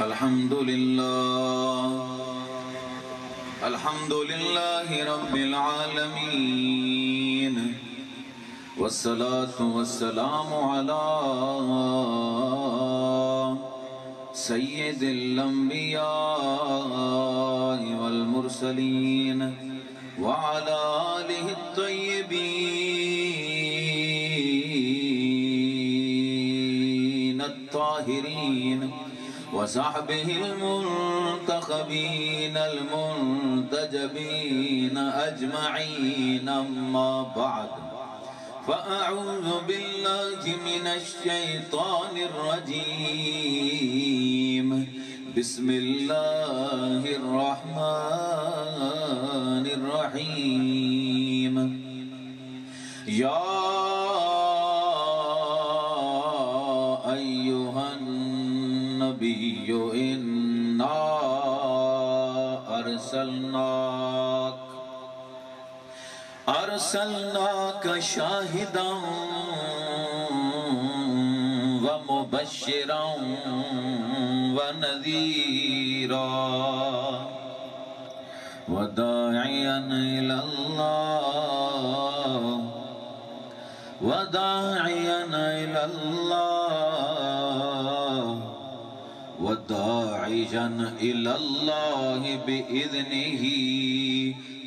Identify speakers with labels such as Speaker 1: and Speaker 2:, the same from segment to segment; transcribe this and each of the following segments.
Speaker 1: الحمد لله رب العالمين والصلاة والسلام على سيد الأنبياء والمرسلين وعلى آله الطيبين الطاهرين وصحبه المنتخبين المنتجبين أجمعين. أما بعد، فأعوذ بالله من الشيطان الرجيم. بسم الله الرحمن الرحيم. يا أيها النبي إنا أرسلناك شاهدا ومبشرا ونذيرا وداعيا إلى الله وداعيا إلى الله بإذنه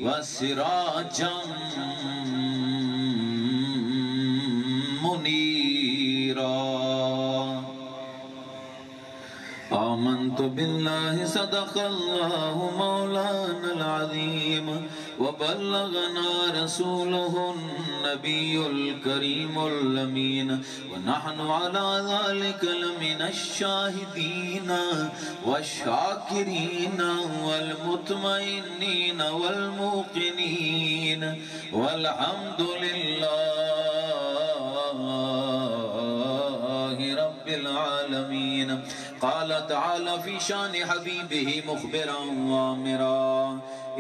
Speaker 1: وسراجا منيرا. آمنت بالله صدق الله مولانا العظيم وبلغنا رسوله النبي الكريم الأمين ونحن على ذلك لمن الشاهدين والشاكرين والمطمئنين والموقنين والحمد لله رب العالمين. قال تعالى في شان حبيبه مخبرا وامرا: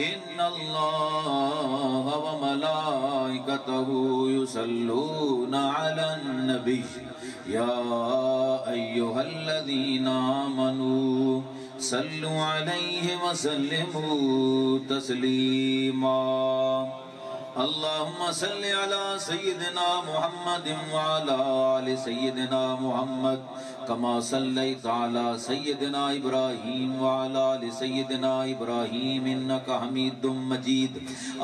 Speaker 1: إن الله وملائكته يصلون على النبي يا أيها الذين آمنوا صلوا عليه وسلموا تسليما. اللهم صل على سيدنا محمد وعلى آل سيدنا محمد كما صليت على سيدنا إبراهيم وعلى آل سيدنا إبراهيم إنك حميد مجيد.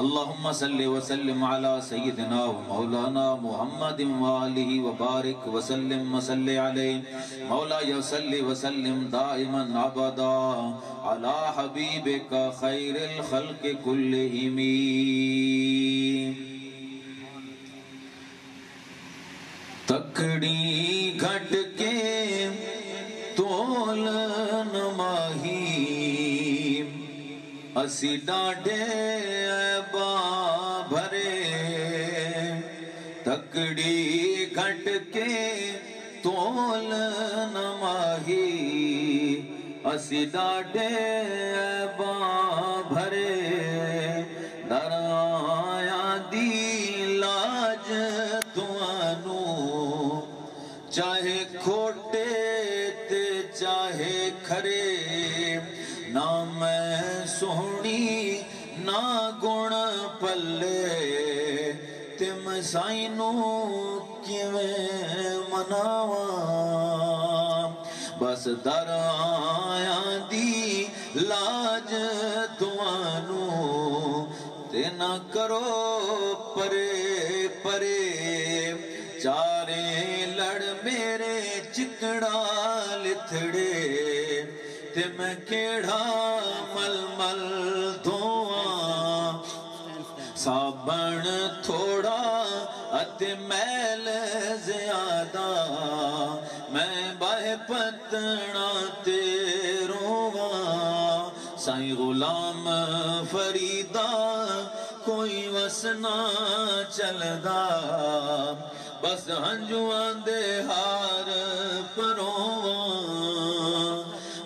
Speaker 1: اللهم صل وسلم على سيدنا ومولانا محمد وآله وبارك وسلم وصل عليه. مولاي صل وسلم دائما أبدا على حبيبك خير الخلق كلهم. تکڑی گھٹ کے تولن ماہی اسی ڈاڈے عیبا بھرے. تکڑی گھٹ کے تولن ماہی اسی ڈاڈے عیبا بھرے. در آیا دی لاج چاہے کھوٹے تے چاہے کھرے. نہ میں سہنی نہ گن پلے تم سائنو کیویں مناواں. بس در آیا دی لاج توانو تے نہ کرو پرے پرے. چارے لڑ میرے چکڑا لتھڑے تے میں کیڑا مل مل دھواں. صابن تھوڑا اتے میل زیادہ میں باہ پتنا تے رواں. سائیں غلام فریدہ کوئی وسنا چلدا بس ہنجواں دے ہار پرواں.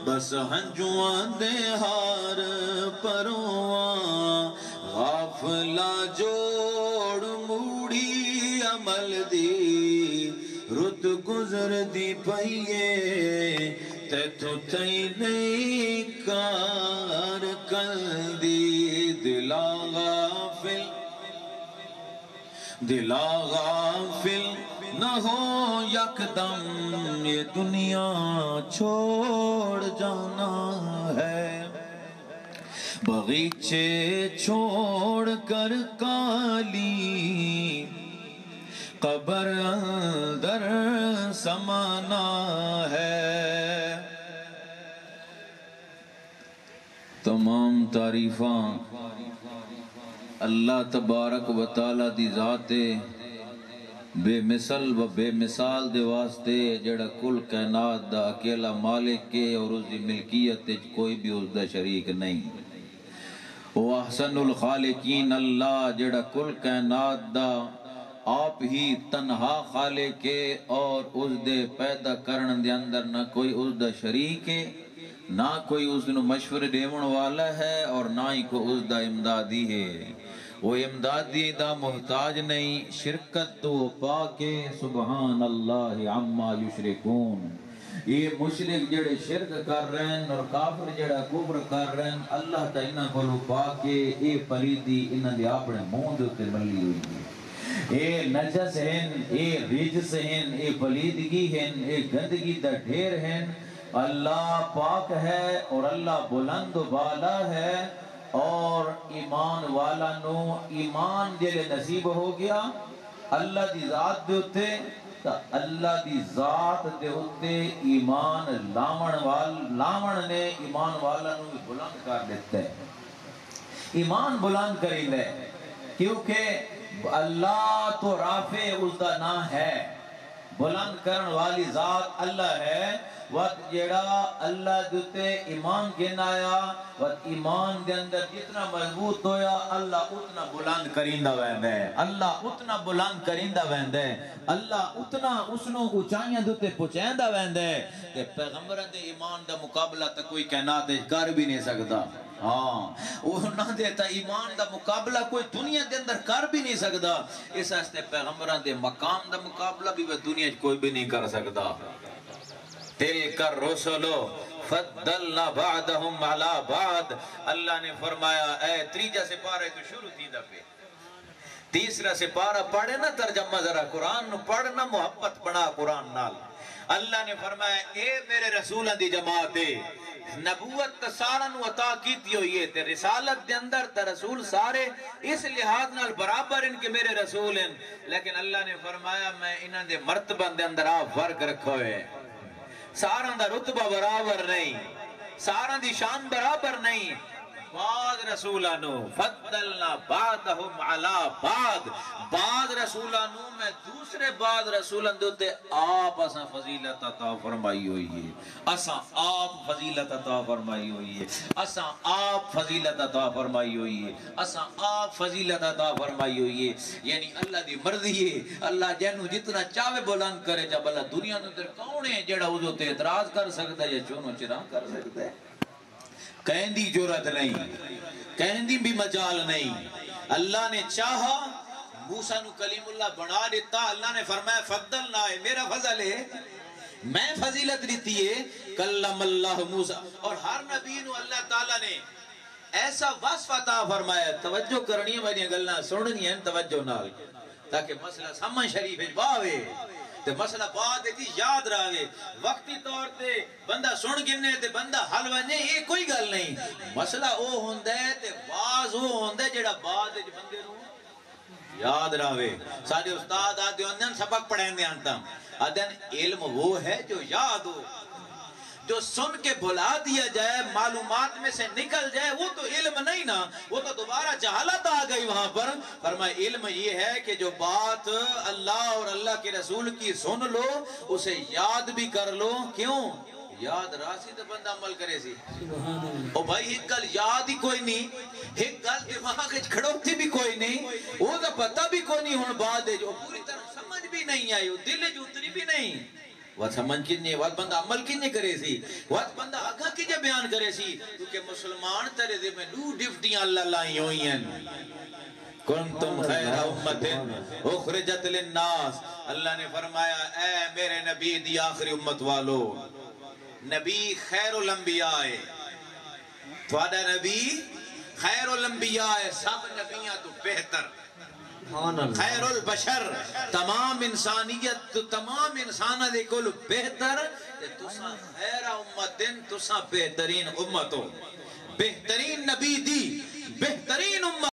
Speaker 1: بس ہنجواں دے ہار پرواں. غافلہ جوڑ موڑی عمل دی رت گزر دی پئیے تیتھو تئی نہیں کار کندی دلا غافل نہ ہو یکدم یہ دنیا چھوڑ جانا ہے بغیچے چھوڑ کر کالی قبر اندر سمانا ہے تمام تعریفاں اللہ تبارک و تعالی دی ذات بے مثل و بے مثال دے واسطے جڑا کل کائنات دا اکیلا مالک ہے اور اس دی ملکیت کوئی بھی اس دا شریک نہیں وہ احسن الخالقین اللہ جڑا کل کائنات دا آپ ہی تنہا خالق ہے اور اس دے پیدا کرن دے اندر نہ کوئی اس دا شریک ہے نہ کوئی اس نو مشورے دیون والا ہے اور نہ ہی کوئی اس دا امدادی ہے وہ امدادی دا محتاج نہیں شرکت تو پاکے سبحان اللہ عما یشرکون یہ مشرک جڑے شرک کر رہے ہیں اور کافر جڑا کفر کر رہے ہیں اللہ تا انہاں کو پاکے اے پلیدی انہاں دے اپنے منہ دے تے ملی ہوئی ہے اے نجس ہیں اے رجس ہیں اے پلیدگی ہیں اے گندگی دا ڈھیر ہیں اللہ پاک ہے اور اللہ بلند و بالا ہے اور ایمان والا نو ایمان جلے نصیب ہو گیا اللہ دی ذات دے ہوتے تا اللہ دی ذات دے ہوتے ایمان لامن نے ایمان والا نو بلند کر دیتے ایمان بلند کریں دے کیونکہ اللہ تو رافع اس دا نام ہے بلند کرن والی ذات اللہ ہے وقت جڑا اللہ دیتے ایمان گنایا وقت ایمان دے اندر جتنا مضبوط ہویا اللہ اتنا بلند کرندہ ویندہ ہے اللہ اتنا بلند کرندہ ویندہ ہے اللہ اتنا اسنوں اونچائیاں دیتے پچھیندہ ویندہ ہے کہ پیغمبران دے ایمان دا مقابلہ تک کوئی کائنات کر بھی نہیں سکتا ہاں وہ نہ دیتا ایمان دا مقابلہ کوئی دنیا دے اندر کر بھی نہیں سکتا اس ہستے پیغمبران دے مقام دا مقابلہ بھی وہ دنیا کوئی بھی نہیں کر سکتا تلک الرسل فضلنا بعدهم علی بعد اللہ نے فرمایا اے تریجا سپارہ تو شروع تھی دفعے تیسرا سپارہ پڑھے نا ترجمہ ذرا قرآن پڑھنا محبت بنا قرآن نال اللہ نے فرمایا اے میرے رسولہ دی جماعت نبوت سارا نو عطا کیتی ہوئی ہے تے رسالت دے اندر تے رسول سارے اس لحاظ نال برابر ان کے میرے رسول ہیں لیکن اللہ نے فرمایا میں انہاں دے مرتبہ دے اندر آپ فرق رکھو ہے سارا دا رتبہ برابر نہیں سارا دی شان برابر نہیں بعض رسولانو فضلنا بعدهم علی بعض رسولانو میں دوسرے بعض رسولان دوتے آپ اساں فضیلت عطا فرمائی ہوئی ہے اساں آپ فضیلت عطا فرمائی ہوئی ہے اساں آپ فضیلت عطا فرمائی ہوئی ہے اساں آپ فضیلت عطا فرمائی ہوئی ہے یعنی اللہ دی مرضی ہے اللہ جنہوں جتنا چاہے بلند کرے جب اللہ دنیا اندر کون ہے جڑا اوزو تے اعتراض کر سکتا ہے یا چونو چرا کر سکتا ہے کہیں دی جرت نہیں کہیں دی بھی مجال نہیں اللہ نے چاہا موسیٰ نو کلیم اللہ بنا دیتا اللہ نے فرمایا فضلنا ہے میرا فضل ہے میں فضیلت دیتی ہے کلم اللہ موسیٰ اور ہر نبی نو اللہ تعالیٰ نے ایسا وصف عطا فرمایا توجہ کرنی ہے میری گلنا سننی ہے توجہ نال تاکہ مسئلہ سمجھ شریف باوے تے مسئلہ بعد ہے یاد رہے وقتی طور تے بندہ سن گنے تے بندہ حل ونجے یہ کوئی گل نہیں مسئلہ او ہوندہ ہے تے واز او ہوندہ ہے جڑا بعد ہے بندے رو یاد رہے سارے استاد آدھے ہوندے سبق پڑھیں دے آنتا آدھے علم وہ ہے جو یاد ہو جو سن کے بھلا دیا جائے معلومات میں سے نکل جائے وہ تو علم نہیں نا وہ تو دوبارہ جہالت آ گئی وہاں پر فرمائے علم یہ ہے کہ جو بات اللہ اور اللہ کے رسول کی سن لو اسے یاد بھی کر لو کیوں یاد راسی تو بندہ عمل کرے سی او بھائی ایک گل یاد ہی کوئی نہیں ایک گل دماغ کھڑوتی بھی کوئی نہیں وہ تو پتہ بھی کوئی نہیں ہون بعد ہے جو پوری طرح سمجھ بھی نہیں آئی دل جو اتری بھی نہیں وقت سمجھ کتنی وقت بندہ عمل کتنی کرے سی وقت بندہ آگاہ کی جب بیان کرے سی کیونکہ مسلمان ترے دے میں نو ڈفٹیاں اللہ لائی ہوئی ہیں کنتم خیر امت اخرجت للناس اللہ نے فرمایا اے میرے نبی دی آخری امت والو
Speaker 2: نبی خیر الانبیاء ہے، تھوڑا نبی خیر الانبیاء ہے، سب نبیاں تو بہتر، خیر البشر، تمام انسانیت تو تمام انسانہ دے کل بہتر، تسا خیر امتن، تسا بہترین امت ہو، بہترین نبی دی بہترین امت